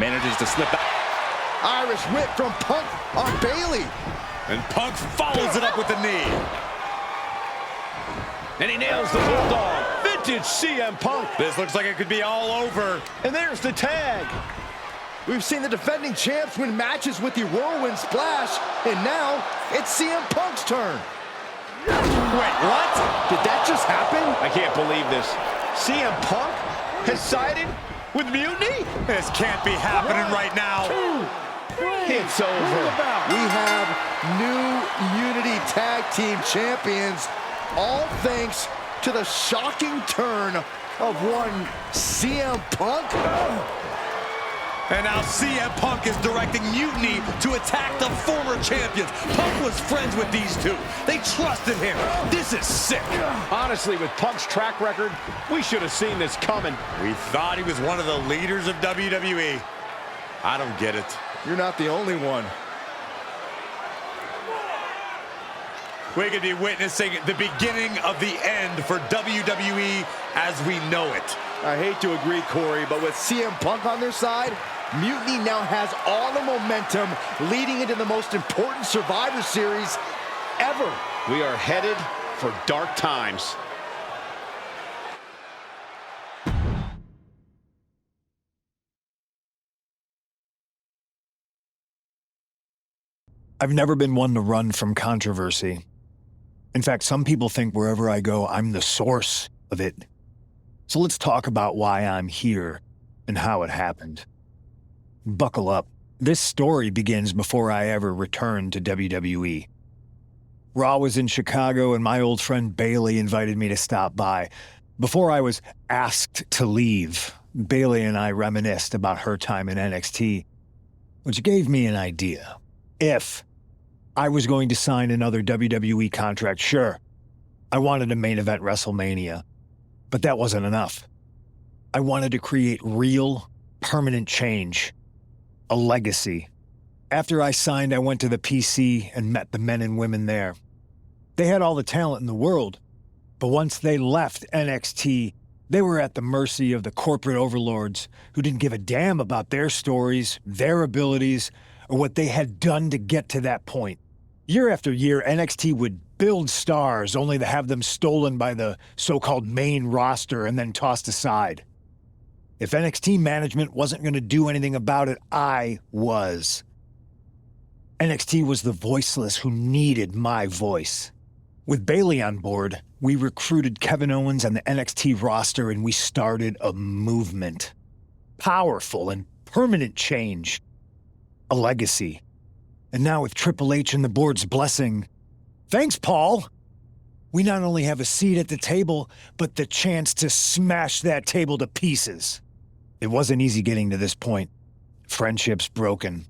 Manages to slip out. Irish whip from Punk on Bayley. And Punk follows it up with the knee. And he nails the Bulldog. Vintage CM Punk. This looks like it could be all over. And there's the tag. We've seen the defending champs win matches with the Whirlwind Splash, and now it's CM Punk's turn. Wait, what? Did that just happen? I can't believe this. CM Punk has sided with Mutiny? This can't be happening right now. It's over. We have new Unity Tag Team Champions, all thanks to the shocking turn of one CM Punk. And now CM Punk is directing Mutiny to attack the former champions. Punk was friends with these two. They trusted him. This is sick. Honestly, with Punk's track record, we should have seen this coming. We thought he was one of the leaders of WWE. I don't get it. You're not the only one. We could be witnessing the beginning of the end for WWE as we know it. I hate to agree, Corey, but with CM Punk on their side, Mutiny now has all the momentum leading into the most important Survivor Series ever. We are headed for dark times. I've never been one to run from controversy. In fact, some people think wherever I go, I'm the source of it. So let's talk about why I'm here and how it happened. Buckle up. This story begins before I ever returned to WWE. Raw was in Chicago and my old friend Bayley invited me to stop by. Before I was asked to leave, Bayley and I reminisced about her time in NXT, which gave me an idea. If I was going to sign another WWE contract, sure, I wanted to main event WrestleMania, but that wasn't enough. I wanted to create real, permanent change, a legacy. After I signed, I went to the PC and met the men and women there. They had all the talent in the world, but once they left NXT, they were at the mercy of the corporate overlords who didn't give a damn about their stories, their abilities, or what they had done to get to that point. Year after year, NXT would build stars only to have them stolen by the so-called main roster and then tossed aside. If NXT management wasn't going to do anything about it, I was. NXT was the voiceless who needed my voice. With Bayley on board, we recruited Kevin Owens and the NXT roster and we started a movement. Powerful and permanent change. A legacy. And now with Triple H and the board's blessing, thanks, Paul! We not only have a seat at the table, but the chance to smash that table to pieces. It wasn't easy getting to this point. Friendships broken.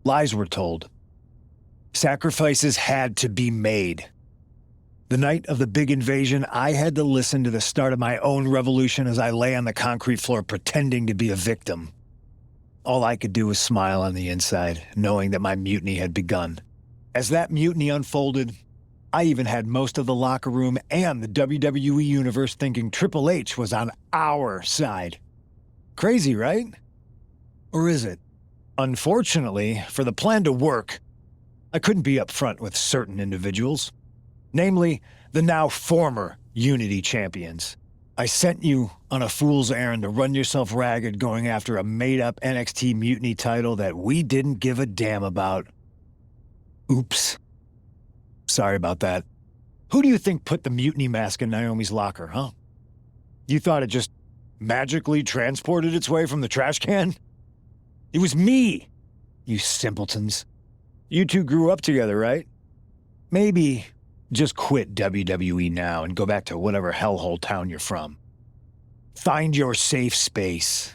Lies were told. Sacrifices had to be made. The night of the big invasion, I had to listen to the start of my own revolution as I lay on the concrete floor pretending to be a victim. All I could do was smile on the inside, knowing that my mutiny had begun. As that mutiny unfolded, I even had most of the locker room and the WWE Universe thinking Triple H was on our side. Crazy, right? Or is it? Unfortunately, for the plan to work, I couldn't be upfront with certain individuals. Namely, the now former Unity champions. I sent you on a fool's errand to run yourself ragged going after a made-up NXT Mutiny title that we didn't give a damn about. Oops. Sorry about that. Who do you think put the Mutiny mask in Naomi's locker, huh? You thought it just magically transported its way from the trash can? It was me, you simpletons. You two grew up together, right? Maybe just quit WWE now and go back to whatever hellhole town you're from. Find your safe space,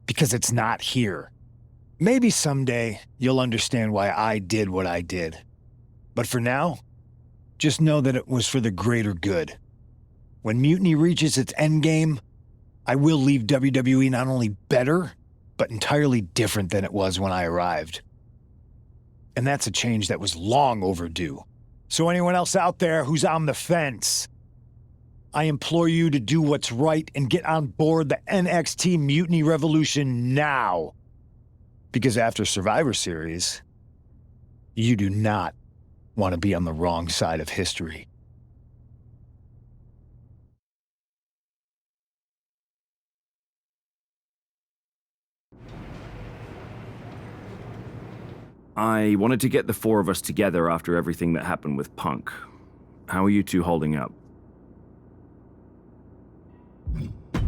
because it's not here. Maybe someday you'll understand why I did what I did. But for now, just know that it was for the greater good. When Mutiny reaches its endgame, I will leave WWE not only better, but entirely different than it was when I arrived. And that's a change that was long overdue. So anyone else out there who's on the fence, I implore you to do what's right and get on board the NXT Mutiny Revolution now. Because after Survivor Series, you do not want to be on the wrong side of history. I wanted to get the four of us together after everything that happened with Punk. How are you two holding up?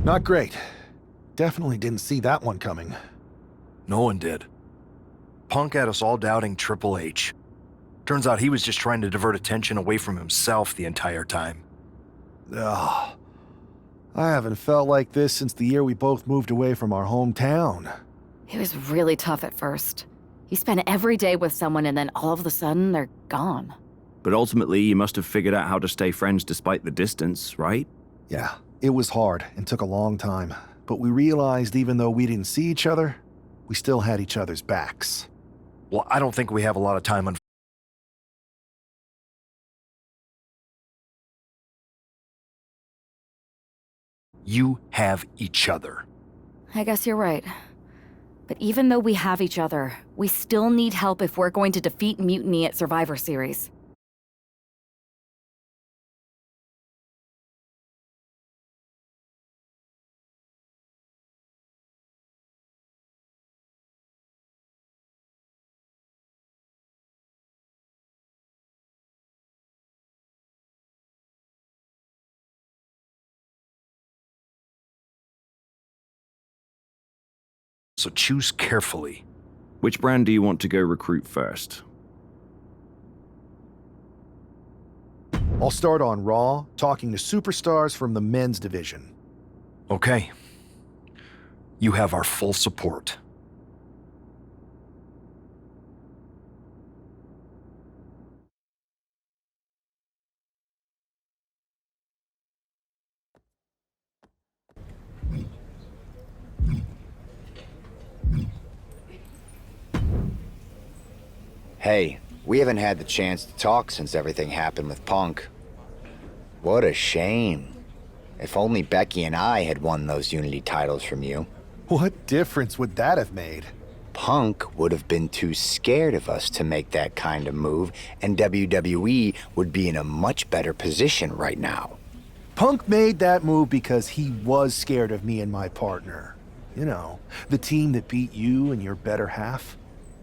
Not great. Definitely didn't see that one coming. No one did. Punk had us all doubting Triple H. Turns out he was just trying to divert attention away from himself the entire time. Ugh. I haven't felt like this since the year we both moved away from our hometown. It was really tough at first. You spend every day with someone and then all of a sudden they're gone. But ultimately, you must have figured out how to stay friends despite the distance, right? Yeah, it was hard and took a long time. But we realized even though we didn't see each other, we still had each other's backs. Well, I don't think we have a lot of time on. You have each other. I guess you're right. But even though we have each other, we still need help if we're going to defeat Mutiny at Survivor Series. So choose carefully. Which brand do you want to go recruit first? I'll start on Raw, talking to superstars from the men's division. Okay. You have our full support. Hey, we haven't had the chance to talk since everything happened with Punk. What a shame. If only Becky and I had won those Unity titles from you. What difference would that have made? Punk would have been too scared of us to make that kind of move, and WWE would be in a much better position right now. Punk made that move because he was scared of me and my partner. You know, the team that beat you and your better half.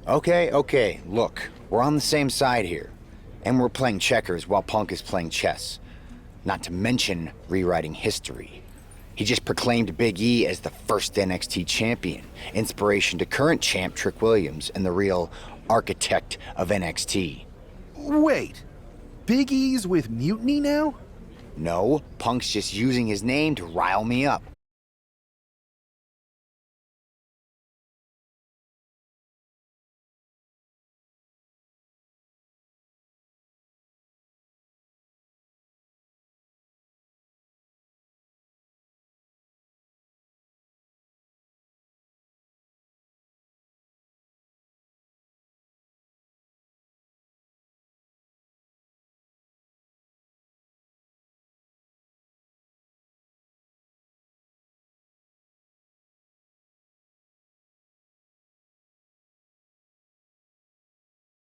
Okay, look, we're on the same side here. And we're playing checkers while Punk is playing chess. Not to mention rewriting history. He just proclaimed Big E as the first NXT champion, inspiration to current champ Trick Williams and the real architect of NXT. Wait, Big E's with Mutiny now? No, Punk's just using his name to rile me up.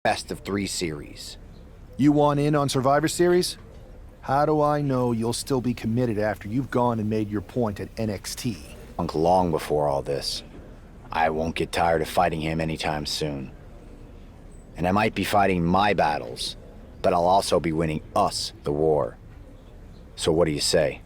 Best of 3 series. You want in on Survivor Series? How do I know you'll still be committed after you've gone and made your point at NXT? Punk long before all this. I won't get tired of fighting him anytime soon. And I might be fighting my battles, but I'll also be winning us the war. So what do you say?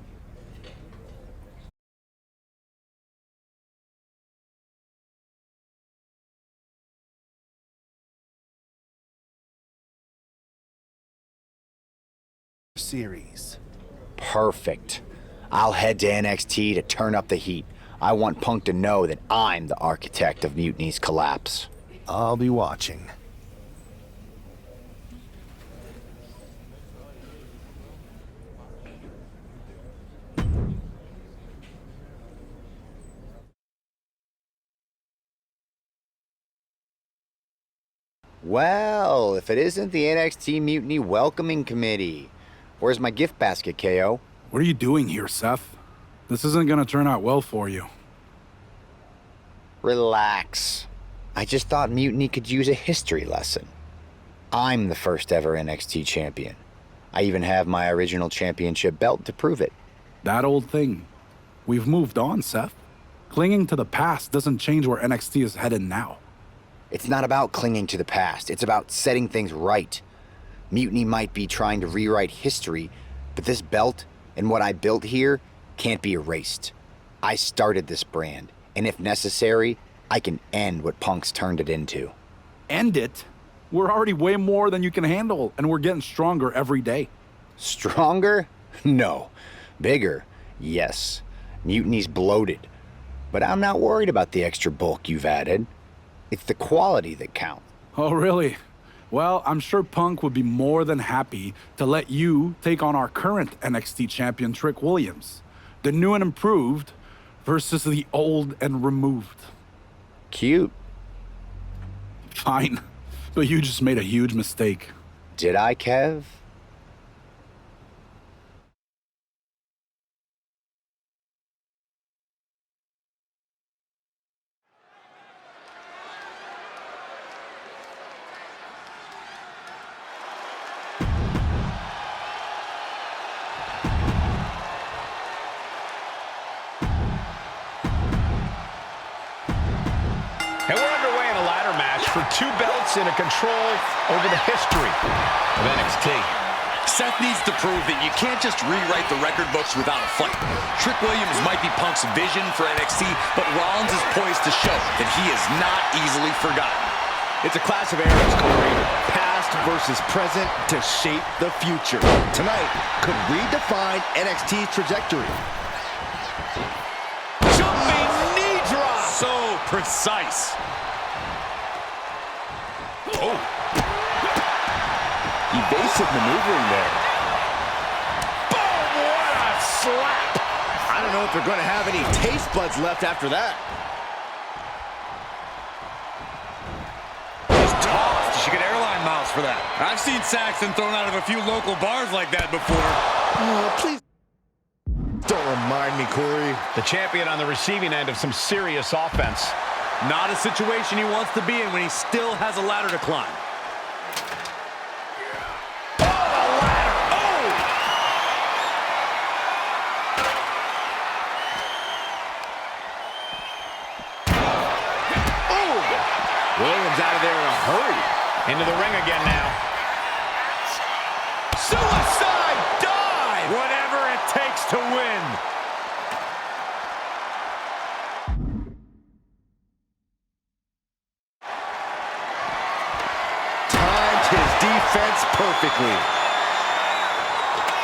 Series. Perfect. I'll head to NXT to turn up the heat. I want Punk to know that I'm the architect of Mutiny's collapse. I'll be watching. Well, if it isn't the NXT Mutiny Welcoming Committee. Where's my gift basket, KO? What are you doing here, Seth? This isn't gonna turn out well for you. Relax. I just thought Mutiny could use a history lesson. I'm the first ever NXT champion. I even have my original championship belt to prove it. That old thing. We've moved on, Seth. Clinging to the past doesn't change where NXT is headed now. It's not about clinging to the past. It's about setting things right. Mutiny might be trying to rewrite history, but this belt and what I built here can't be erased. I started this brand, and if necessary, I can end what Punk's turned it into. End it? We're already way more than you can handle, and we're getting stronger every day. Stronger? No. Bigger? Yes. Mutiny's bloated. But I'm not worried about the extra bulk you've added. It's the quality that counts. Oh, really? Well, I'm sure Punk would be more than happy to let you take on our current NXT champion, Trick Williams. The new and improved versus the old and removed. Cute. Fine. But you just made a huge mistake. Did I, Kev? And we're underway in a ladder match for 2 belts and a control over the history of NXT. Seth needs to prove that you can't just rewrite the record books without a fight. Trick Williams might be Punk's vision for NXT, but Rollins is poised to show that he is not easily forgotten. It's a clash of eras, Corey. Past versus present to shape the future. Tonight could redefine NXT's trajectory. Jumping knee drop! So precise. Oh. Evasive maneuvering there. Boom! What a slap! I don't know if they're going to have any taste buds left after that. Just tossed. She could airline miles for that. I've seen Saxton thrown out of a few local bars like that before. Please don't remind me, Corey. The champion on the receiving end of some serious offense. Not a situation he wants to be in when he still has a ladder to climb. Williams out of there in a hurry. Into the ring again now. Suicide dive! Whatever it takes to win. Timed his defense perfectly.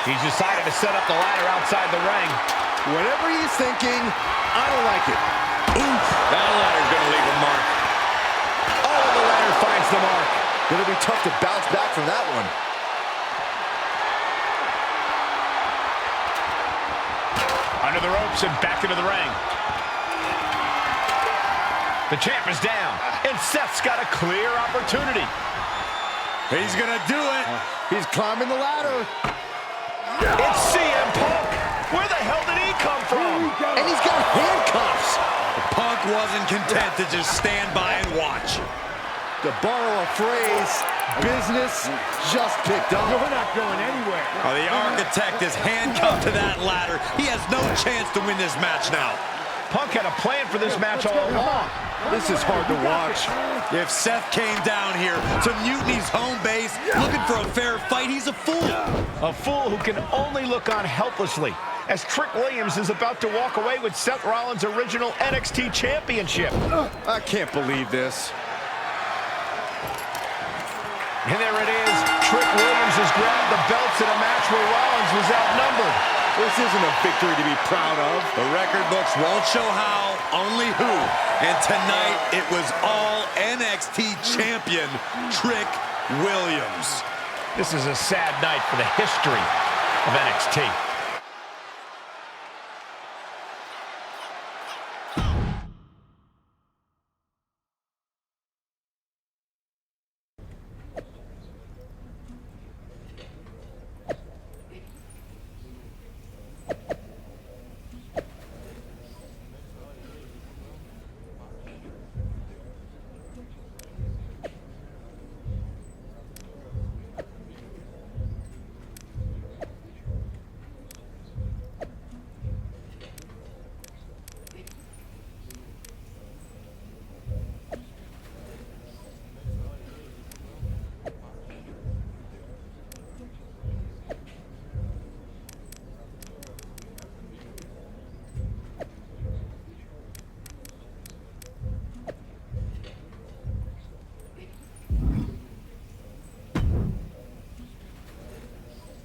He's decided to set up the ladder outside the ring. Whatever he's thinking, I don't like it. Oof, that ladder's gonna leave a mark. Oh, the ladder finds the mark. Gonna be tough to bounce back from that one. Under the ropes and back into the ring. The champ is down, and Seth's got a clear opportunity. He's gonna do it. He's climbing the ladder. It's CM Punk. Where the hell did he come from? And he's got handcuffs. Punk wasn't content to just stand by and watch. To borrow a phrase, business just picked up. We're not going anywhere. Oh, the architect is handcuffed to that ladder. He has no chance to win this match now. Punk had a plan for this match all along. This is hard to watch. If Seth came down here to Mutiny's home base looking for a fair fight, he's a fool. A fool who can only look on helplessly as Trick Williams is about to walk away with Seth Rollins' original NXT championship. I can't believe this. And there it is. Trick Williams has grabbed the belts in a match where Rollins was outnumbered. This isn't a victory to be proud of. The record books won't show how, only who. And tonight, it was all NXT champion Trick Williams. This is a sad night for the history of NXT.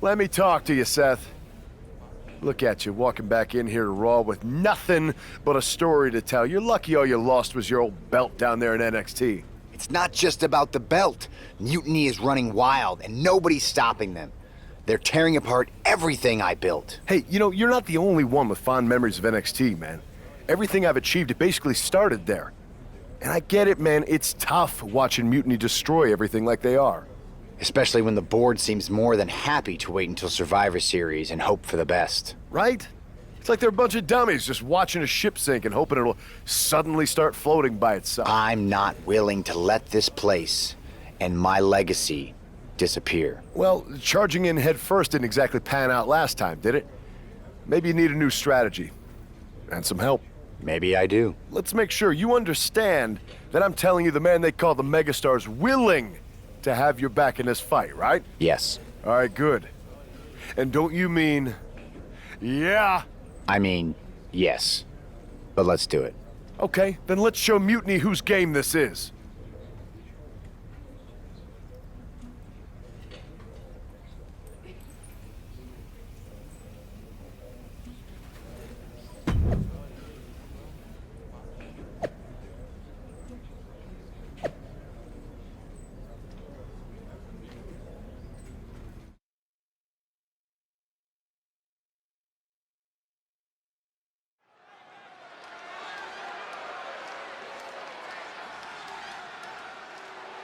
Let me talk to you, Seth. Look at you, walking back in here to Raw with nothing but a story to tell. You're lucky all you lost was your old belt down there in NXT. It's not just about the belt. Mutiny is running wild, and nobody's stopping them. They're tearing apart everything I built. Hey, you know, you're not the only one with fond memories of NXT, man. Everything I've achieved, it basically started there. And I get it, man, it's tough watching Mutiny destroy everything like they are. Especially when the board seems more than happy to wait until Survivor Series and hope for the best. Right? It's like they're a bunch of dummies just watching a ship sink and hoping it'll suddenly start floating by itself. I'm not willing to let this place and my legacy disappear. Well, charging in head first didn't exactly pan out last time, did it? Maybe you need a new strategy. And some help. Maybe I do. Let's make sure you understand that I'm telling you the man they call the Megastar's willing to have your back in this fight, right? Yes. All right, good. And don't you mean, yeah? I mean, yes. But let's do it. Okay, then let's show Mutiny whose game this is.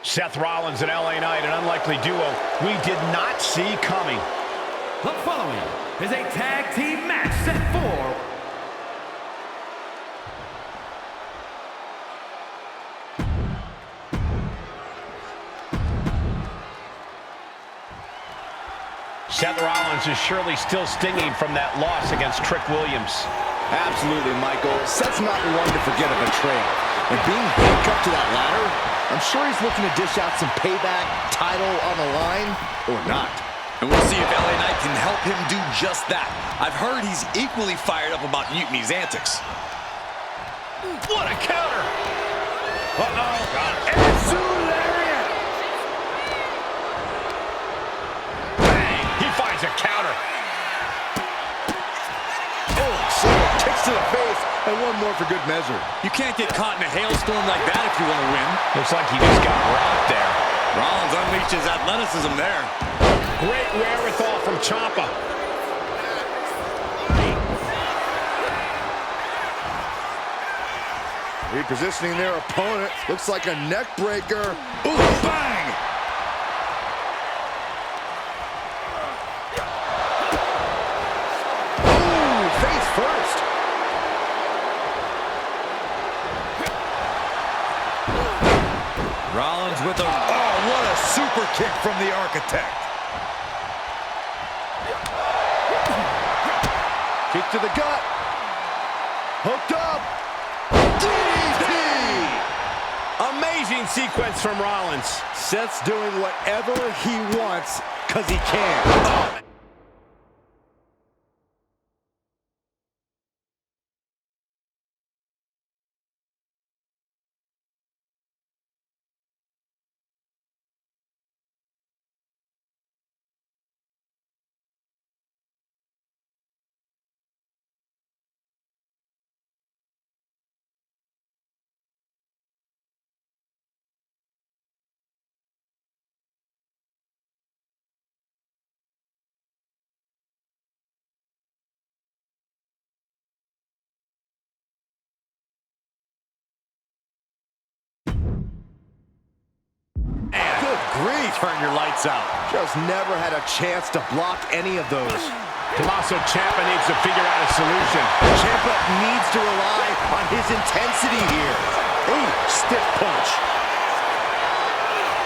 Seth Rollins and LA Knight, an unlikely duo we did not see coming. The following is a tag team match set for Seth Rollins is surely still stinging from that loss against Trick Williams. Absolutely, Michael. Seth's not one to forget a betrayal. And being handcuffed to that ladder, I'm sure he's looking to dish out some payback, title on the line, or not. And we'll see if LA Knight can help him do just that. I've heard he's equally fired up about Mutiny's antics. What a counter! Uh-oh. Lariat! Bang! He finds a counter. Oh, several kicks to the face, and one more for good measure. You can't get caught in a hailstorm like that if you want to win. Looks like he just got rocked there. Rollins unleashed his athleticism there. Great wherewithal from Ciampa. Repositioning their opponent. Looks like a neck breaker. Ooh, bang! Ooh, face first. Rollins with a... Oh, what a super kick from the Architect. Kick to the gut. Hooked up. DDT! Amazing sequence from Rollins. Seth's doing whatever he wants because he can. Grief. Turn your lights out. Just never had a chance to block any of those. Tommaso Ciampa needs to figure out a solution. Ciampa needs to rely on his intensity here. Ooh, stiff punch.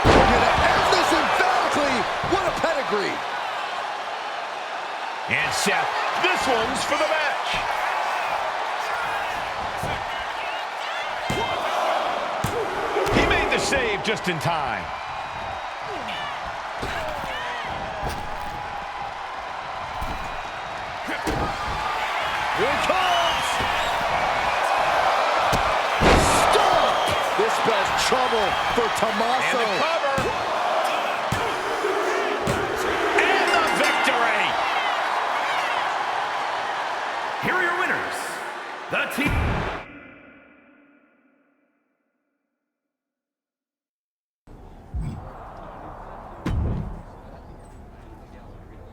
We're gonna end this emphatically. What a pedigree. And Seth, this one's for the match. He made the save just in time. Here it comes! Stop! This spells trouble for Tommaso. And the cover. And the victory!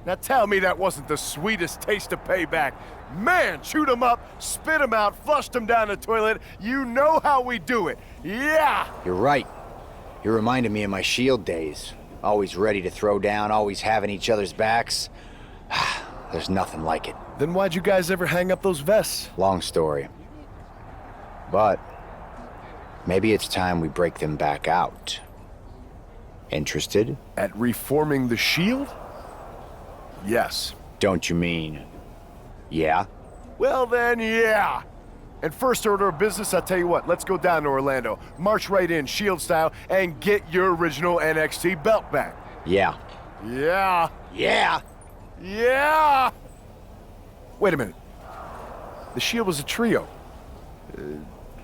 Now tell me that wasn't the sweetest taste of payback. Man, chewed him up, spit him out, flushed him down the toilet. You know how we do it. Yeah! You're right. You reminded me of my Shield days. Always ready to throw down, always having each other's backs. There's nothing like it. Then why'd you guys ever hang up those vests? Long story. But maybe it's time we break them back out. Interested? At reforming the Shield? Yes. Don't you mean... yeah? Well then, yeah. And first order of business, I'll tell you what, let's go down to Orlando, march right in, Shield style, and get your original NXT belt back. Yeah. Yeah. Yeah! Yeah! Wait a minute. The Shield was a trio.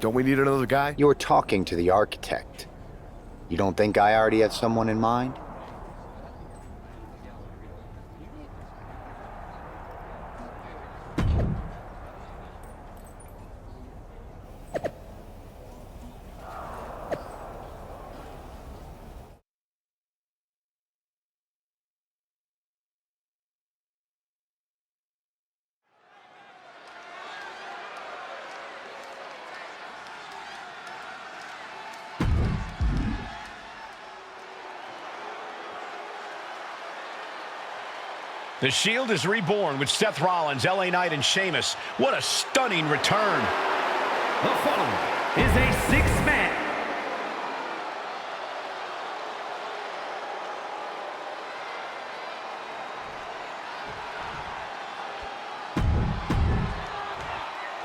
Don't we need another guy? You're talking to the architect. You don't think I already have someone in mind? The Shield is reborn with Seth Rollins, LA Knight, and Sheamus. What a stunning return. The following is a six-man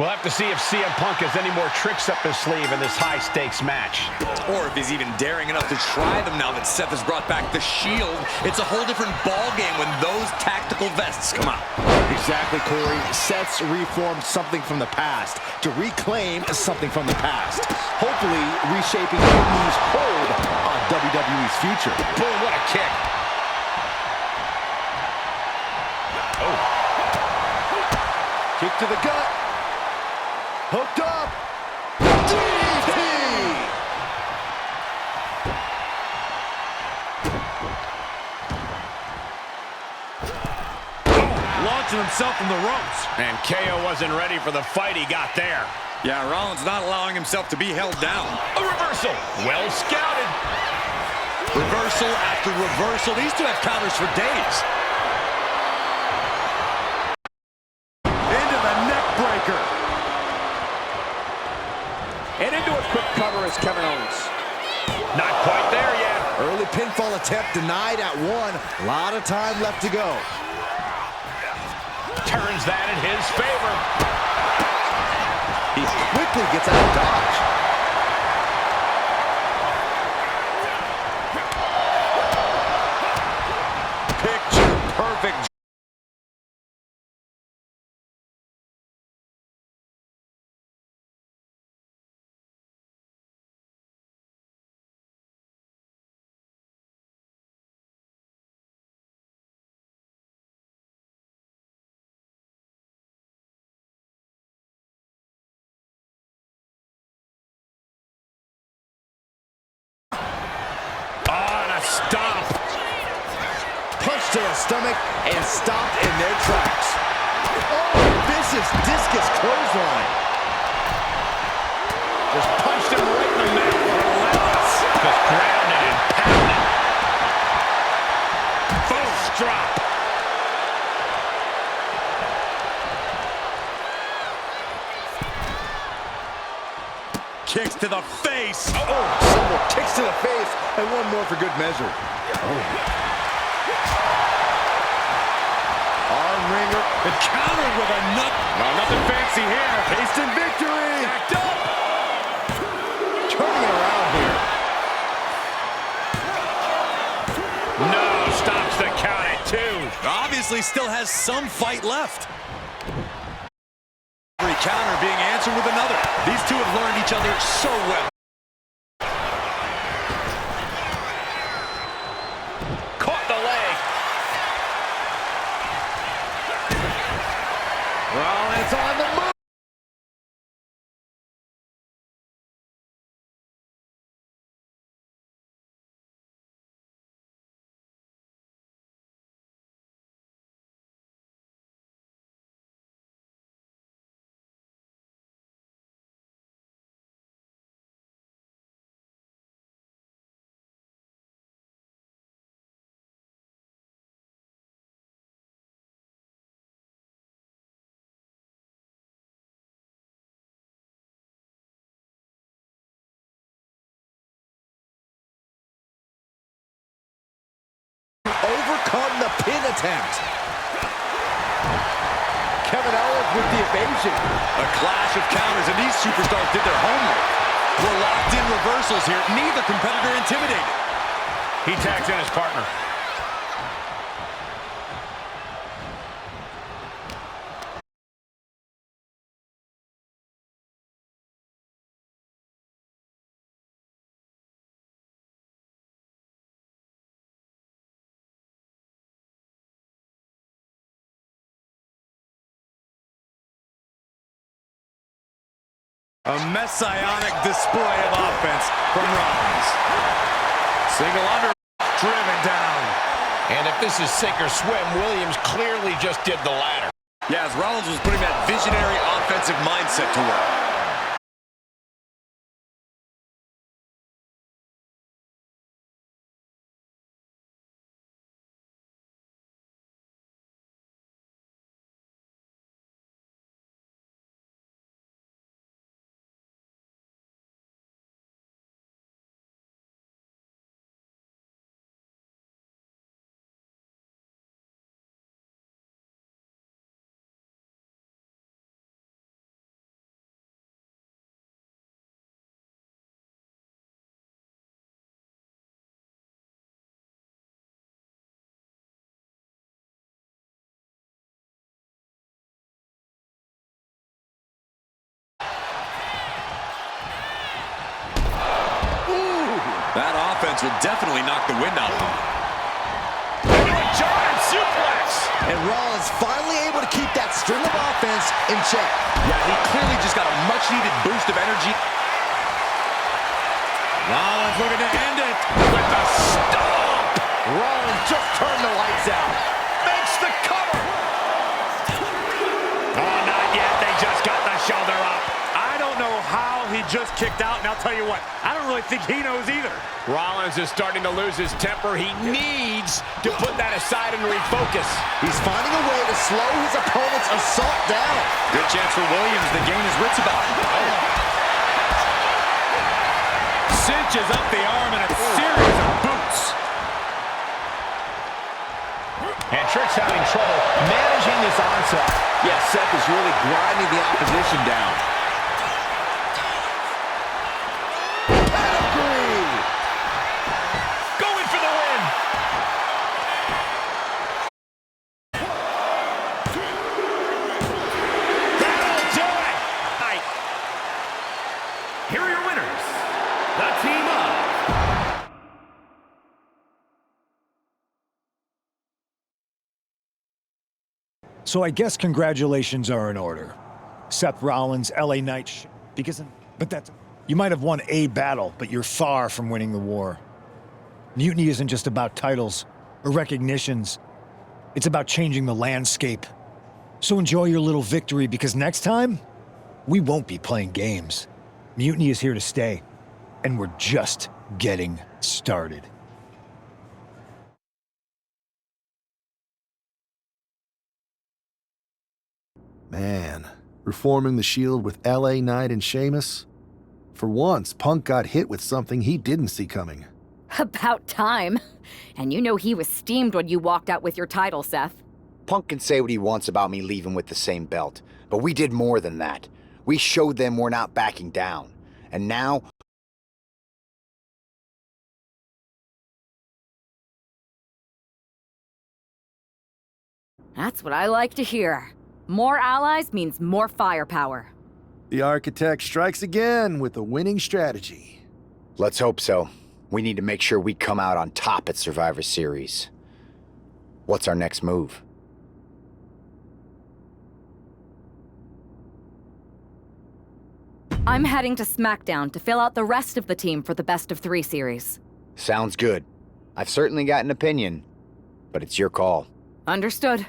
We'll have to see if CM Punk has any more tricks up his sleeve in this high-stakes match. Or if he's even daring enough to try them now that Seth has brought back the Shield. It's a whole different ballgame when those tactical vests come out. Exactly, Corey. Seth's reformed something from the past to reclaim something from the past. Hopefully, reshaping Mutini's hold on WWE's future. Boom, what a kick. Oh. Kick to the gut. Hooked up. DDT! Launching himself from the ropes. And KO wasn't ready for the fight he got there. Yeah, Rollins not allowing himself to be held down. A reversal. Well scouted. Reversal after reversal. These two have counters for days. Into the neck breaker. And into a quick cover is Kevin Owens. Not quite there yet. Early pinfall attempt denied at one. A lot of time left to go. Turns that in his favor. He quickly gets out of dodge. Picture perfect. Stop. Punch to the stomach and stopped in their tracks. Oh, vicious discus clothesline. Just punched him right in the mouth. Relentless. Just grounded and pounded. False drop. Kicks to the face. Oh, several kicks to the face, and one more for good measure. Oh. Arm wringer. And countered with a nut. No, nothing fancy here. Instant victory. Backed up. Turning it around here. No, stops the count at two. Obviously still has some fight left. Every counter being answered with another. These two have learned each other so well. Caught the leg. Rollins on the move. pin attempt. Kevin Owens with the evasion. A clash of counters, and these superstars did their homework. We're locked in reversals here. Neither competitor intimidated. He tags in his partner. A messianic display of offense from Rollins. Single under, driven down. And if this is sink or swim, Williams clearly just did the latter. Yeah, as Rollins was putting that visionary offensive mindset to work. That offense will definitely knock the wind out of him. Giant suplex! And Rollins finally able to keep that string of offense in check. Yeah, he clearly just got a much-needed boost of energy. Rollins looking to end it with the stomp. Rollins just turned the lights out. Makes the cover! Oh, not yet. They just got the shoulder up. I don't know how he just kicked out, and I'll tell you what, I don't really think he knows either. Rollins is starting to lose his temper. He needs to put that aside and refocus. He's finding a way to slow his opponent's assault down. Good chance for Williams to gain his wits about him. Cinches up the arm in a series of boots. And Trick's having trouble managing this onset. Yeah, Seth is really grinding the opposition down. Going for the win. That'll do it. Here are your winners, the team of... So I guess congratulations are in order. Seth Rollins, LA Knight, but that's... You might have won a battle, but you're far from winning the war. Mutiny isn't just about titles or recognitions. It's about changing the landscape. So enjoy your little victory, because next time, we won't be playing games. Mutiny is here to stay, and we're just getting started. Man, reforming the Shield with LA Knight and Sheamus? For once, Punk got hit with something he didn't see coming. About time. And you know he was steamed when you walked out with your title, Seth. Punk can say what he wants about me leaving with the same belt, but we did more than that. We showed them we're not backing down. And now... That's what I like to hear. More allies means more firepower. The Architect strikes again with a winning strategy. Let's hope so. We need to make sure we come out on top at Survivor Series. What's our next move? I'm heading to SmackDown to fill out the rest of the team for the Best of 3 series. Sounds good. I've certainly got an opinion, but it's your call. Understood.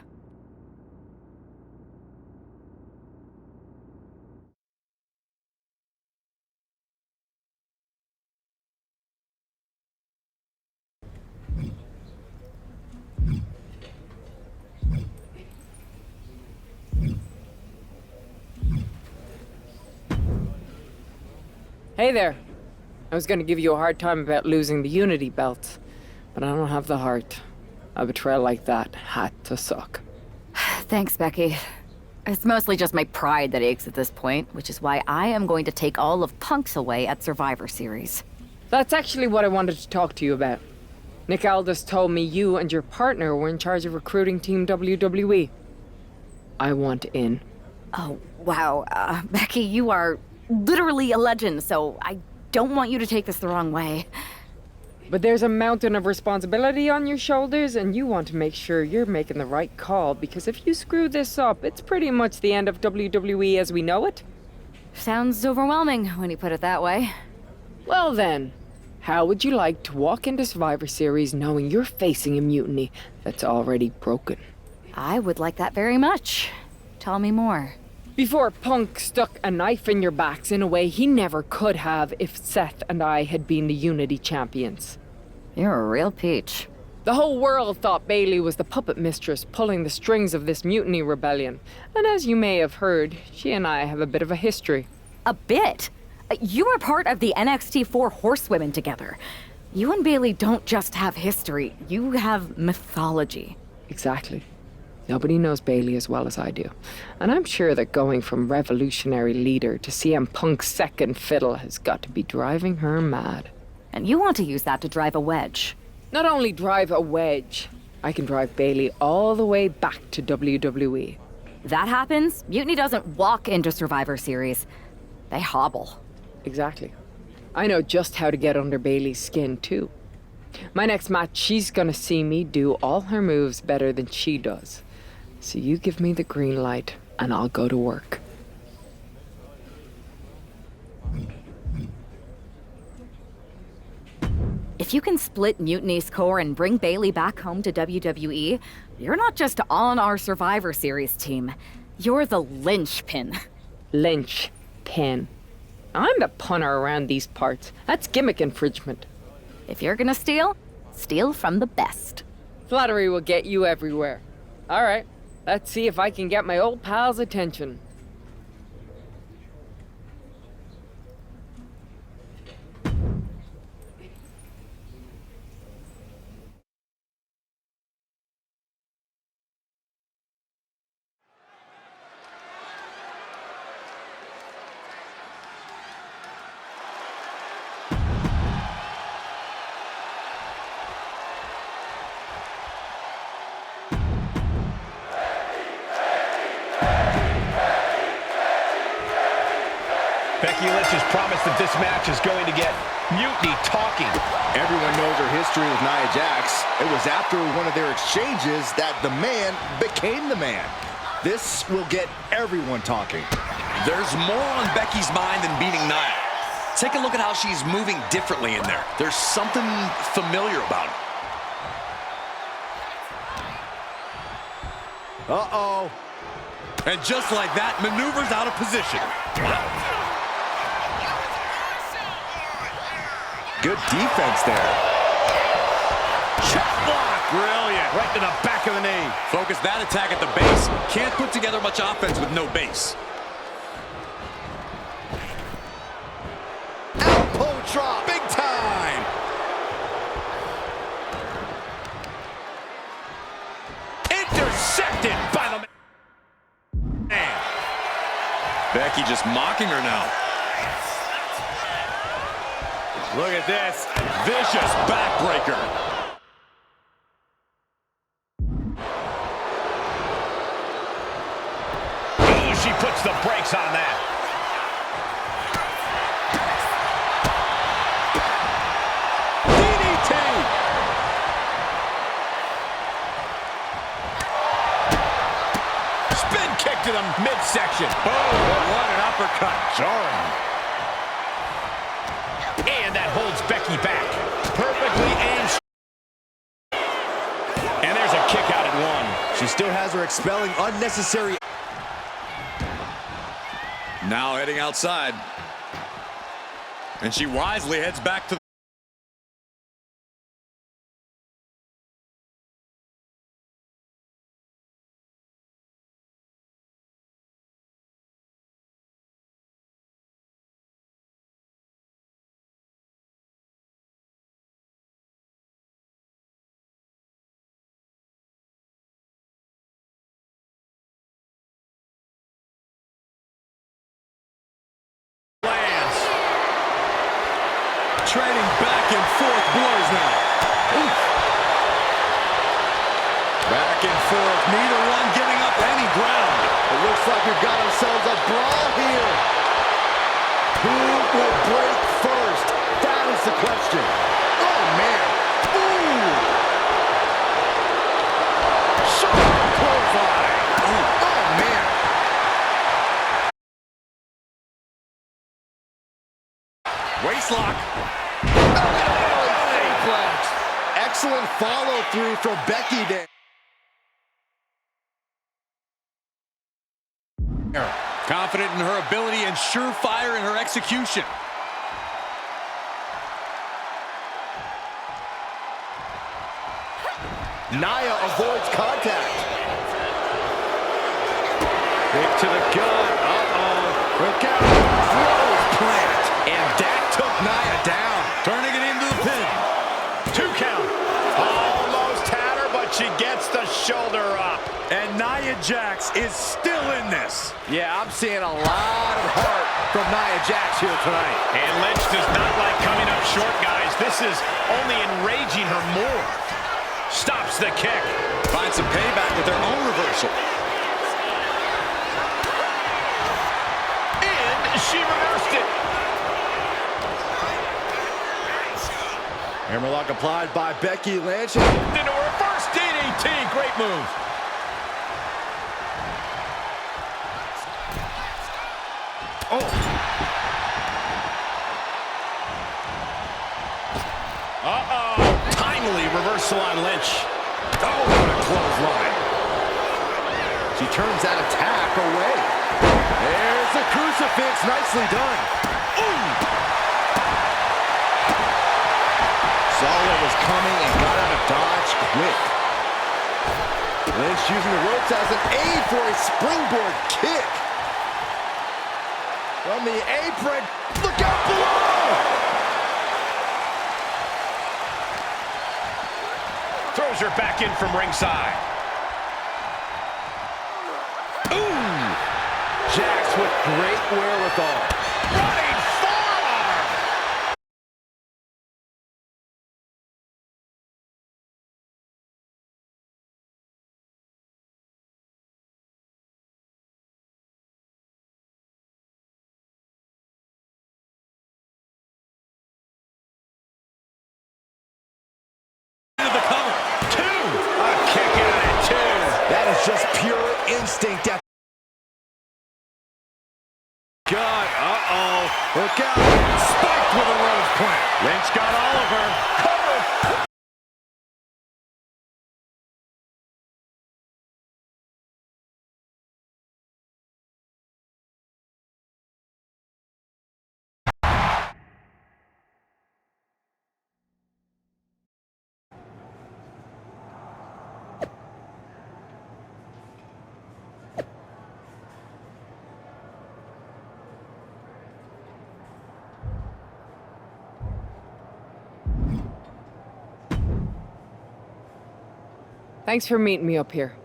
Hey there. I was gonna give you a hard time about losing the Unity belt, but I don't have the heart. A betrayal like that had to suck. Thanks, Becky. It's mostly just my pride that aches at this point, which is why I am going to take all of Punk's away at Survivor Series. That's actually what I wanted to talk to you about. Nick Aldis told me you and your partner were in charge of recruiting Team WWE. I want in. Oh, wow. Becky, you are literally a legend, so I don't want you to take this the wrong way. But there's a mountain of responsibility on your shoulders, and you want to make sure you're making the right call, because if you screw this up, it's pretty much the end of WWE as we know it. Sounds overwhelming when you put it that way. Well then, how would you like to walk into Survivor Series knowing you're facing a mutiny that's already broken? I would like that very much. Tell me more. Before Punk stuck a knife in your backs in a way he never could have if Seth and I had been the Unity champions. You're a real peach. The whole world thought Bailey was the puppet mistress pulling the strings of this mutiny rebellion. And as you may have heard, she and I have a bit of a history. A bit? You were part of the NXT 4 Horsewomen together. You and Bailey don't just have history, you have mythology. Exactly. Nobody knows Bailey as well as I do. And I'm sure that going from revolutionary leader to CM Punk's second fiddle has got to be driving her mad. And you want to use that to drive a wedge. Not only drive a wedge, I can drive Bailey all the way back to WWE. That happens, Mutiny doesn't walk into Survivor Series. They hobble. Exactly. I know just how to get under Bailey's skin, too. My next match, she's gonna see me do all her moves better than she does. So you give me the green light, and I'll go to work. If you can split Mutiny's core and bring Bailey back home to WWE, you're not just on our Survivor Series team. You're the linchpin. Linchpin. I'm the punter around these parts. That's gimmick infringement. If you're gonna steal, steal from the best. Flattery will get you everywhere. All right. Let's see if I can get my old pal's attention. Becky Lynch has promised that this match is going to get Mutiny talking. Everyone knows her history with Nia Jax. It was after one of their exchanges that the man became the man. This will get everyone talking. There's more on Becky's mind than beating Nia. Take a look at how she's moving differently in there. There's something familiar about it. Uh-oh. And just like that, maneuvers out of position. Good defense there. Chop block. Brilliant. Right to the back of the knee. Focus that attack at the base. Can't put together much offense with no base. Elbow drop. Big time. Intercepted by the man. Becky just mocking her now. Look at this. Vicious backbreaker. Ooh, she puts the brakes on that. DDT. Spin kick to the midsection. Oh, what an uppercut. Jarring. And that holds Becky back. Perfectly aimed. And there's a kick out at one. She still has her expelling unnecessary. Now heading outside. And she wisely heads back to Trading back and forth blows now. Oof. Back and forth, neither one giving up any ground. It looks like we've got ourselves a brawl here. Who will break first? That is the question. Oh, man. Ooh. Sharp clothesline. Oh, man. Waistlock. Excellent follow-through from Becky there. Confident in her ability and surefire in her execution. Nia avoids contact. Kick to the gut. Uh-oh. Look out. Throws plant. And that took Nia down. Turning it into the pin. 2 count. Almost had her, but she gets the shoulder up. And Nia Jax is still in this. Yeah, I'm seeing a lot of heart from Nia Jax here tonight. And Lynch does not like coming up short, guys. This is only enraging her more. Stops the kick. Finds some payback with their own reversal. And she reversed it. Hammerlock applied by Becky Lynch. Into a reverse DDT. Great move. Oh. Uh-oh. Timely reversal on Lynch. Oh, what a clothesline. She turns that attack away. There's the crucifix. Nicely done. Ooh. Saw what was coming and got out of dodge quick. Lynch using the ropes as an aid for a springboard kick. From the apron. Look out below! Throws her back in from ringside. Ooh! Jax with great wherewithal. Running forearm! That is just pure instinct. God, uh-oh. Look out. Spiked with a rose plant. Lynch got all of her. Cover. Thanks for meeting me up here.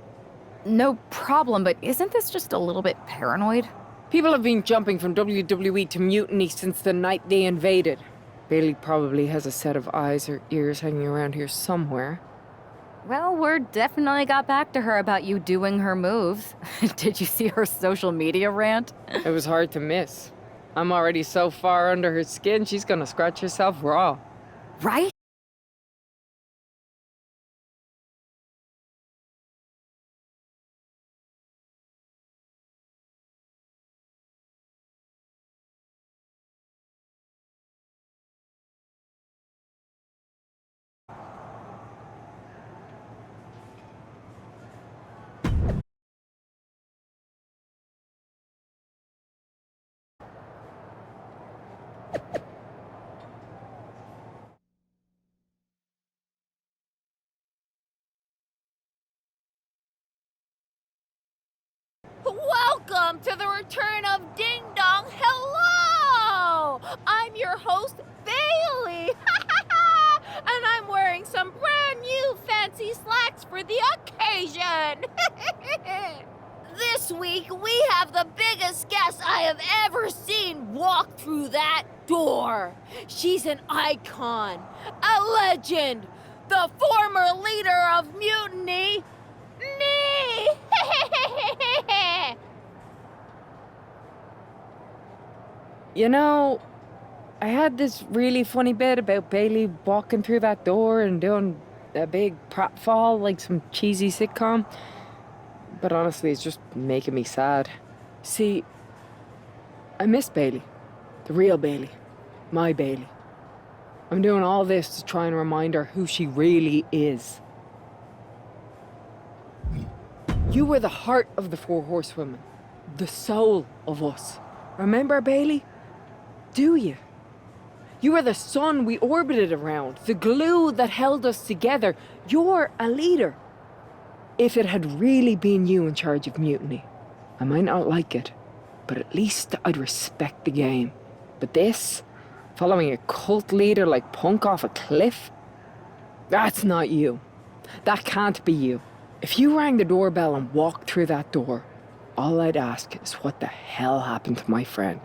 No problem, but isn't this just a little bit paranoid? People have been jumping from WWE to Mutiny since the night they invaded. Bailey probably has a set of eyes or ears hanging around here somewhere. Well, word definitely got back to her about you doing her moves. Did you see her social media rant? It was hard to miss. I'm already so far under her skin, she's gonna scratch herself raw. Right? Welcome to the return of Ding Dong. Hello! I'm your host, Bailey. And I'm wearing some brand new fancy slacks for the occasion. This week, we have the biggest guest I have ever seen walk through that door. She's an icon, a legend, the former leader of Mutiny. Me! You know, I had this really funny bit about Bailey walking through that door and doing a big pratfall like some cheesy sitcom. But honestly, it's just making me sad. See, I miss Bailey. The real Bailey. My Bailey. I'm doing all this to try and remind her who she really is. You were the heart of the Four Horsewomen. The soul of us. Remember, Bailey? Do you? You were the sun we orbited around. The glue that held us together. You're a leader. If it had really been you in charge of Mutiny, I might not like it, but at least I'd respect the game. But this, following a cult leader like Punk off a cliff, that's not you. That can't be you. If you rang the doorbell and walked through that door, all I'd ask is what the hell happened to my friend.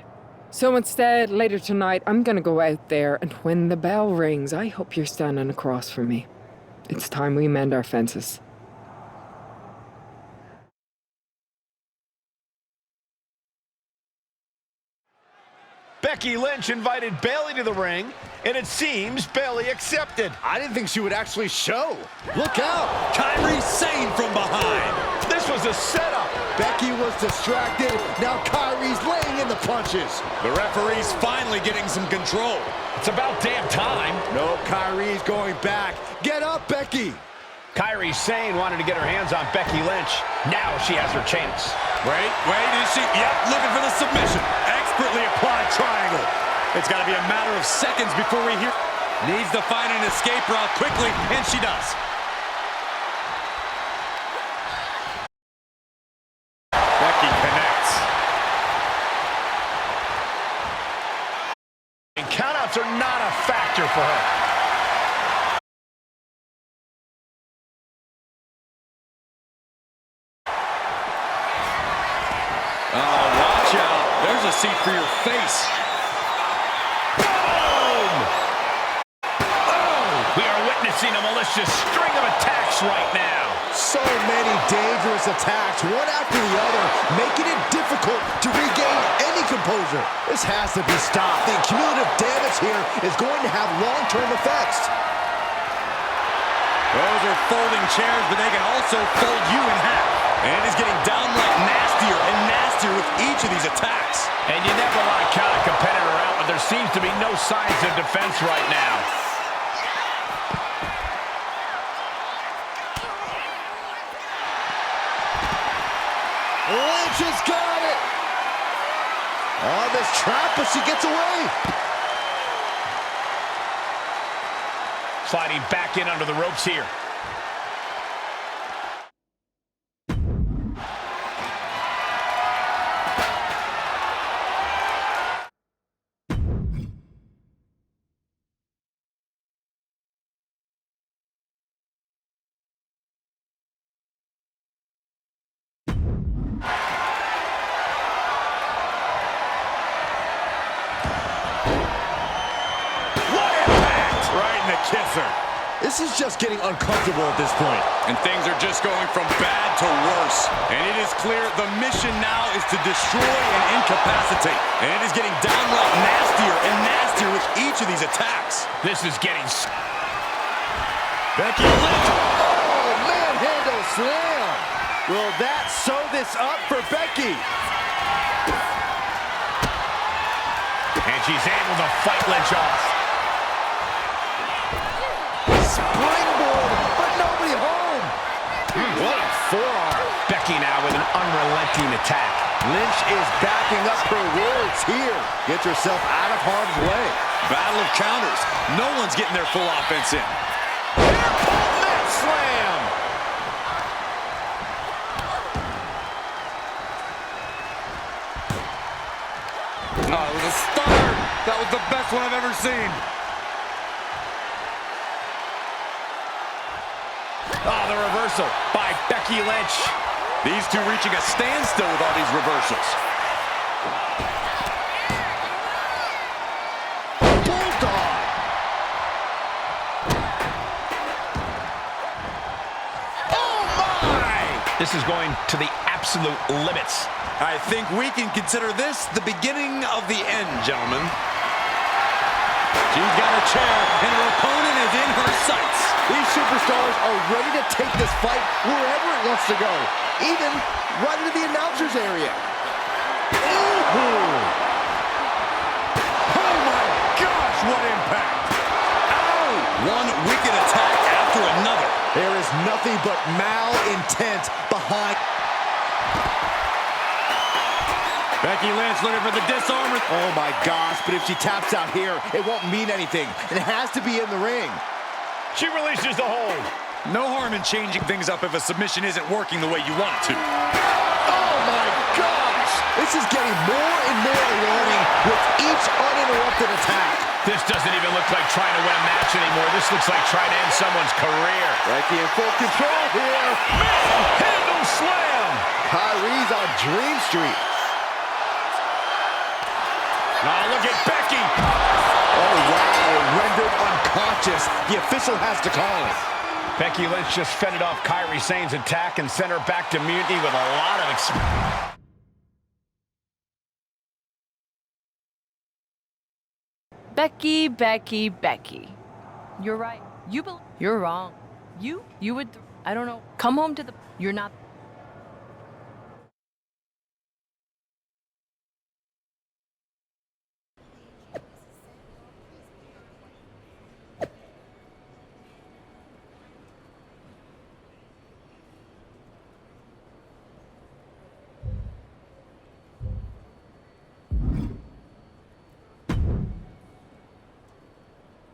So instead, later tonight, I'm gonna go out there, and when the bell rings, I hope you're standing across from me. It's time we mend our fences. Becky Lynch invited Bailey to the ring, and it seems Bailey accepted. I didn't think she would actually show. Look out! Kairi Sane from behind. This was a setup. Becky was distracted. Now Kairi's laying in the punches. The referee's finally getting some control. It's about damn time. No, Kairi's going back. Get up, Becky. Kairi Sane wanted to get her hands on Becky Lynch. Now she has her chance. Wait, is she? Yep, looking for the submission. Expertly applied triangle. It's got to be a matter of seconds before we hear. Needs to find an escape route quickly, and she does. Becky connects. And countouts are not a factor for her. Oh, watch out. There's a seat for your face. Boom! Oh! We are witnessing a malicious string of attacks right now. So many dangerous attacks, one after the other, making it difficult to regain any composure. This has to be stopped. The cumulative damage here is going to have long-term effects. Those are folding chairs, but they can also fold you in half. And he's getting downright nastier and nastier with each of these attacks. And you never want to count a competitor out, but there seems to be no signs of defense right now. Lynch has got it. Oh, this trap, but she gets away. Sliding back in under the ropes here. Kisser. This is just getting uncomfortable at this point. And things are just going from bad to worse. And it is clear the mission now is to destroy and incapacitate. And it is getting downright nastier and nastier with each of these attacks. This is getting... Becky Lynch. Oh, manhandle slam. Will that sew this up for Becky? And she's able to fight Lynch off. Springboard, but nobody home. What a forearm. Becky now with an unrelenting attack. Lynch is backing up her words here. Gets herself out of harm's way. Battle of counters. No one's getting their full offense in. Mat slam. Oh, it was a stunner. That was the best one I've ever seen. Oh, the reversal by Becky Lynch. These two reaching a standstill with all these reversals. This is going to the absolute limits. I think we can consider this the beginning of the end, gentlemen. She's got a chair, and her opponent is in her sights. These superstars are ready to take this fight wherever it wants to go, even right into the announcer's area. Oh my gosh, what impact! Ow! One wicked attack after another. There is nothing but malintent behind. Becky Lynch looking for the disarmer. Oh my gosh, but if she taps out here, it won't mean anything. It has to be in the ring. She releases the hold. No harm in changing things up if a submission isn't working the way you want it to. Oh my gosh! This is getting more and more alarming with each uninterrupted attack. This doesn't even look like trying to win a match anymore. This looks like trying to end someone's career. Becky in full control here. Handle slam! Kyrie's on Dream Street. Now look at Becky. Oh, wow, rendered unconscious. The official has to call it. Becky Lynch just fended off Kairi Sane's attack and sent her back to mutiny with a lot of experience. Becky, Becky, Becky. You're right. You're wrong. You would, I don't know, come home to the, you're not.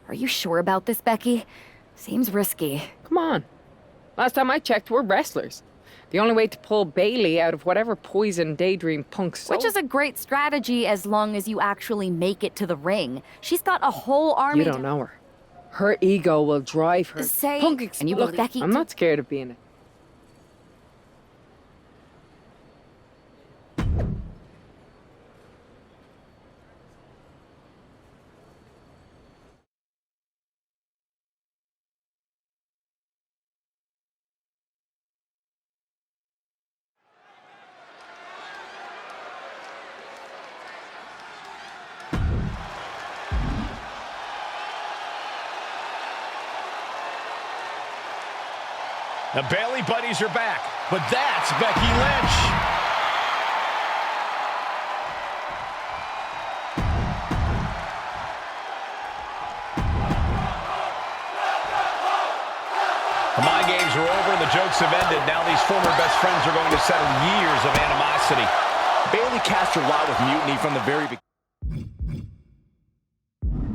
Are you sure about this, Becky? Seems risky. Come on. Last time I checked, we're wrestlers. The only way to pull Bailey out of whatever poison Daydream Punk's soul. Which is a great strategy as long as you actually make it to the ring. She's got a whole army. You don't know her. Her ego will drive her. Say, Punk and you believe Becky? I'm not scared of being it. The Bailey buddies are back, but that's Becky Lynch. The mind games are over and the jokes have ended. Now these former best friends are going to settle years of animosity. Bailey cast her lot with mutiny from the very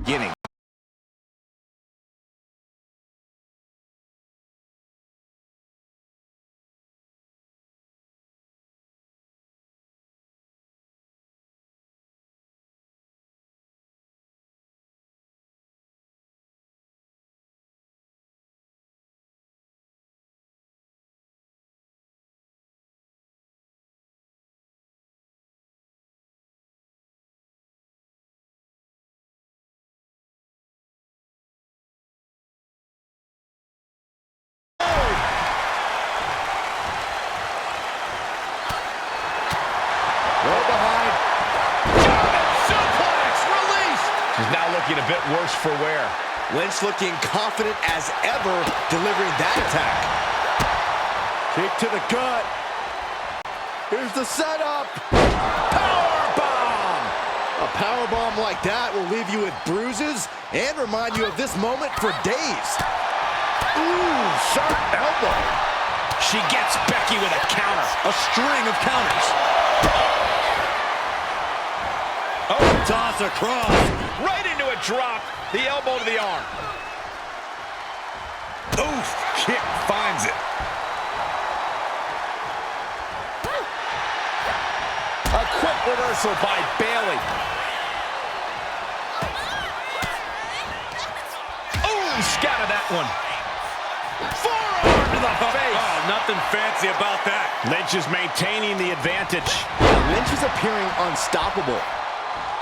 beginning. Looking a bit worse for wear. Lynch looking confident as ever, delivering that attack. Kick to the gut. Here's the setup. Powerbomb! A powerbomb like that will leave you with bruises and remind you of this moment for days. Ooh, sharp elbow. She gets Becky with a counter. A string of counters. Oh, toss across. Right into a drop. The elbow to the arm. Oof, kick finds it. A quick reversal by Bailey. Ooh, scattered that one. Forearm to the face. Oh, nothing fancy about that. Lynch is maintaining the advantage. Lynch is appearing unstoppable.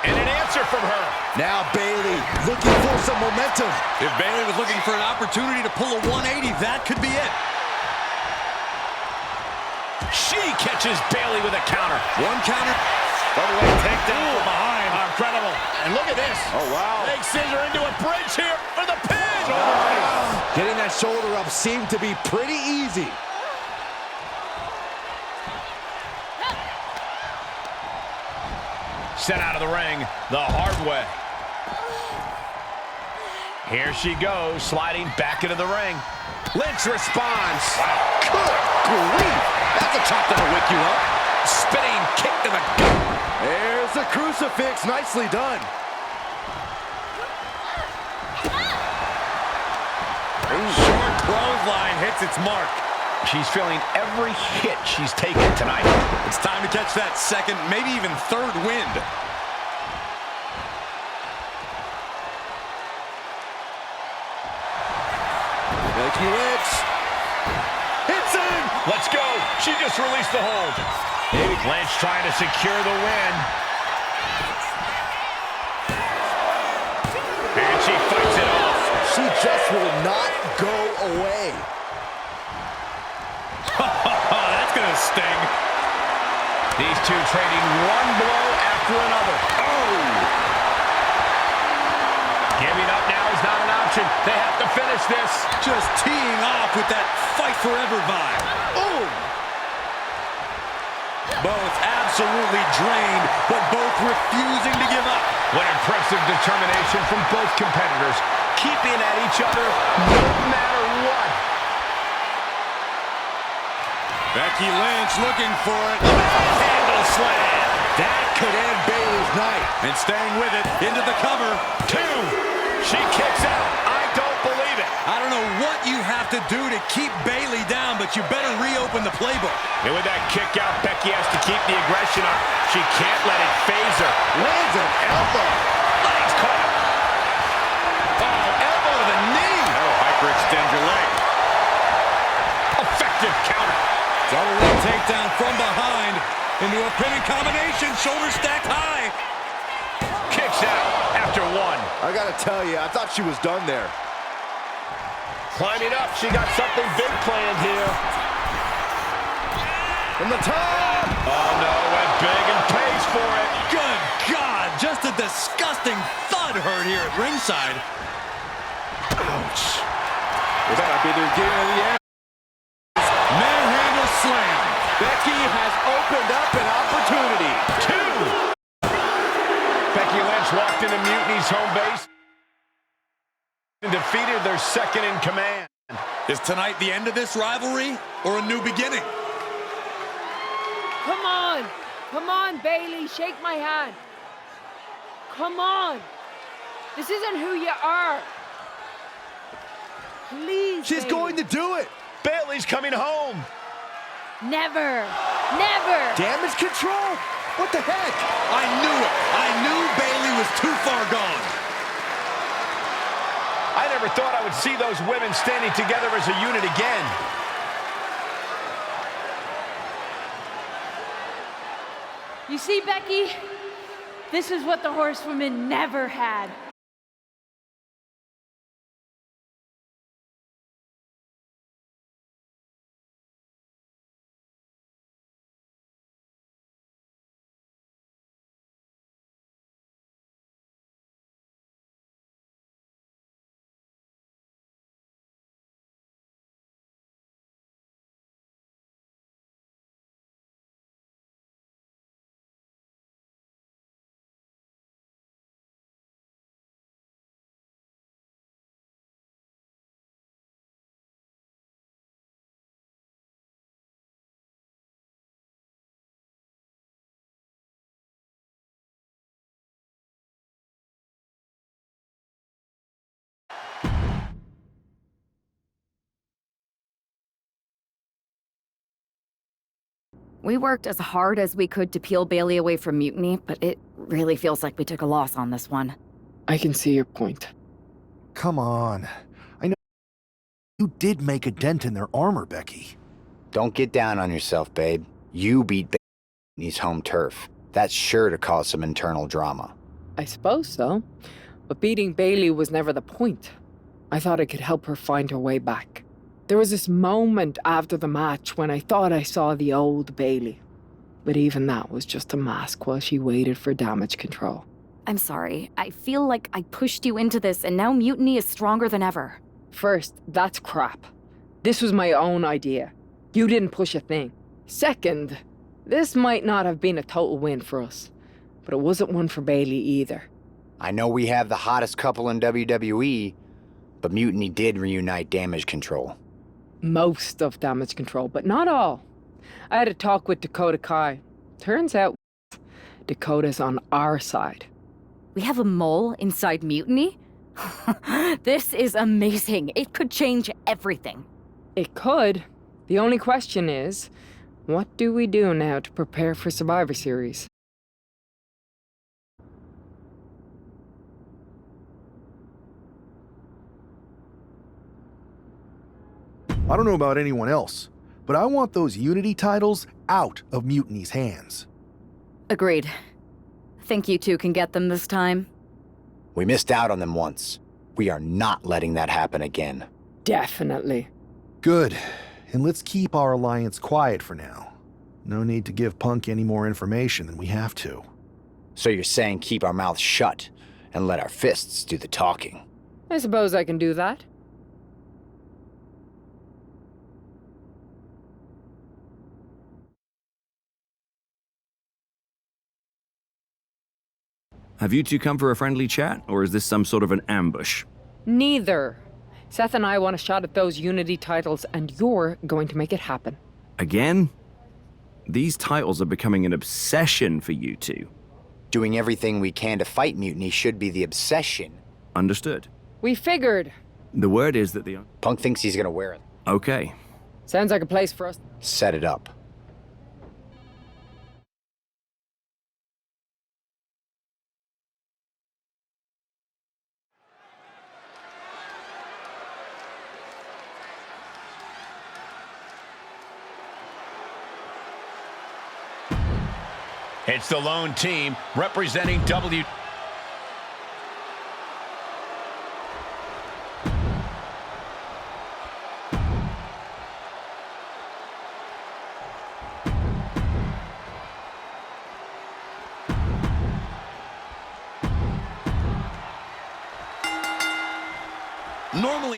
And an answer from her. Now Bailey looking for some momentum. If Bailey was looking for an opportunity to pull a 180, that could be it. She catches Bayley with a counter. One counter. Double leg takedown from behind. Incredible. And look at this. Oh, wow. Big scissor into a bridge here for the pin. Getting that shoulder up seemed to be pretty easy. Sent out of the ring the hard way. Here she goes, sliding back into the ring. Lynch responds. Wow. Good grief. That's a chop that'll wake you up. Spinning kick to the gut. There's the crucifix. Nicely done. Short clothesline hits its mark. She's feeling every hit she's taken tonight. It's time to catch that second, maybe even third wind. Becky Lynch. Hits in. Let's go. She just released the hold. Lynch trying to secure the win. And she fights it off. She just will not go away. That's gonna sting. These two trading one blow after another. Oh! Giving up now is not an option. They have to finish this. Just teeing off with that fight forever vibe. Oh! Both absolutely drained, but both refusing to give up. What impressive determination from both competitors, keeping at each other no matter what. Becky Lynch looking for it. Handle slam. That could end Bayley's night. And staying with it into the cover. 2. She kicks out. I don't believe it. I don't know what you have to do to keep Bayley down, but you better reopen the playbook. And with that kick out, Becky has to keep the aggression up. She can't let it phase her. Lands an elbow. Legs caught. Oh, elbow to the knee. That'll hyperextend your leg. Effective counter. Double leg takedown from behind into a pinning combination, shoulder stacked high. Kicks out after 1. I gotta tell you, I thought she was done there. Climbing up, she got something big planned here. From the top. Oh no, went big and pays for it. Good God, just a disgusting thud heard here at ringside. Ouch. This might be the beginning of the end. Manhandle slam. Becky has opened up an opportunity. 2. Becky Lynch walked into Mutiny's home base and defeated their second in command. Is tonight the end of this rivalry or a new beginning? Come on. Come on, Bayley. Shake my hand. Come on. This isn't who you are. Please, She's Bayley. going to do it. Bayley's coming home. Never. Never. Damage control? What the heck? I knew it. I knew Bayley was too far gone. I never thought I would see those women standing together as a unit again. You see, Becky? This is what the horsewomen never had. We worked as hard as we could to peel Bayley away from Mutiny, but it really feels like we took a loss on this one. I can see your point. Come on. I know you did make a dent in their armor, Becky. Don't get down on yourself, babe. You beat Bayley's home turf. That's sure to cause some internal drama. I suppose so. But beating Bayley was never the point. I thought it could help her find her way back. There was this moment after the match when I thought I saw the old Bailey. But even that was just a mask while she waited for damage control. I'm sorry. I feel like I pushed you into this and now Mutiny is stronger than ever. First, that's crap. This was my own idea. You didn't push a thing. Second, this might not have been a total win for us, but it wasn't one for Bailey either. I know we have the hottest couple in WWE, but Mutiny did reunite Damage Control. Most of Damage Control, but not all. I had a talk with Dakota Kai. Turns out Dakota's on our side. We have a mole inside Mutiny? This is amazing. It could change everything. It could. The only question is, what do we do now to prepare for Survivor Series? I don't know about anyone else, but I want those Unity titles out of Mutiny's hands. Agreed. Think you two can get them this time? We missed out on them once. We are not letting that happen again. Definitely. Good. And let's keep our alliance quiet for now. No need to give Punk any more information than we have to. So you're saying keep our mouths shut and let our fists do the talking? I suppose I can do that. Have you two come for a friendly chat, or is this some sort of an ambush? Neither. Seth and I want a shot at those Unity titles, and you're going to make it happen. Again? These titles are becoming an obsession for you two. Doing everything we can to fight Mutiny should be the obsession. Understood. We figured. The word is that the... Punk thinks he's gonna wear it. Okay. Sounds like a place for us. Set it up. It's the lone team representing W. Normally...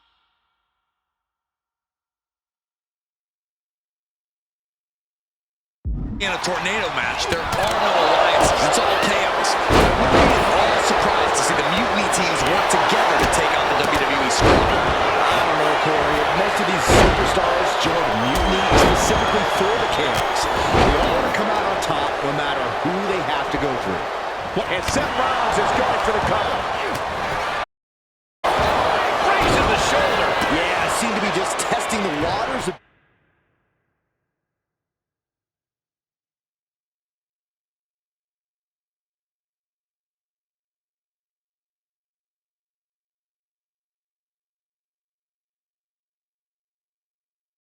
In a tornado match, there are no alliances. It's all chaos. I wouldn't be at all surprised to see the Mutiny teams work together to take on the WWE squad. I don't know, Corey. Most of these superstars joined Mutiny specifically for the chaos. They all want to come out on top no matter who they have to go through. And Seth Rollins is going for the cover. Raises the shoulder. Yeah, seem to be just testing the waters of...